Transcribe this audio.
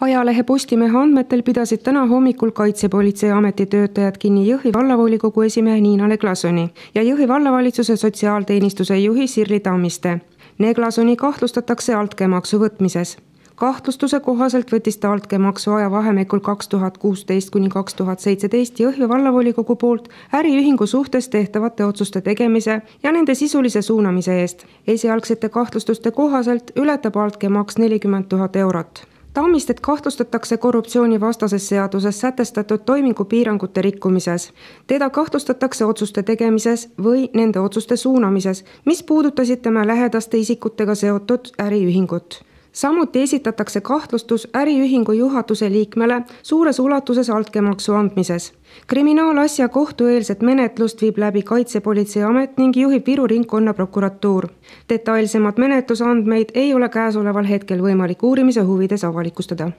Ajalehe Postimehe andmetel pidasid täna hommikul Kaitsepolitseiameti töötajad kinni Jõhvi vallavolikogu esimehe Niina Neglasoni ja Jõhvi vallavalitsuse sotsiaalteenistuse juhi Sirli Tammiste. Neglasoni kahtlustatakse altkäemaksu võtmises. Kahtlustuse kohaselt võttis ta altkäemaksu ajavahemikul 2016–2017 Jõhvi vallavolikogu poolt äriühingu suhtes tehtavate otsuste tegemise ja nende sisulise suunamise eest. Esialgsete kahtlustuste kohaselt ületab altkäemaks 40 000 eurot. Tammistet kahtlustatakse korruptsioonivastases seaduses sätestatud toimingupiirangute rikkumises. Teda kahtlustatakse otsuste tegemises või nende otsuste suunamises, mis puudutasid tema lähedaste isikutega seotud äriühingut. Samuti esitatakse kahtlustus äriühingu juhatuse liikmele suures ulatuses altkäemaksu andmises. Kriminaalasja kohtueelset menetlust viib läbi Kaitsepolitseiamet ning juhib Viru ringkonnaprokuratuur. Detailsemad menetlusandmeid ei ole käesoleval hetkel võimalik uurimise huvides avalikustada.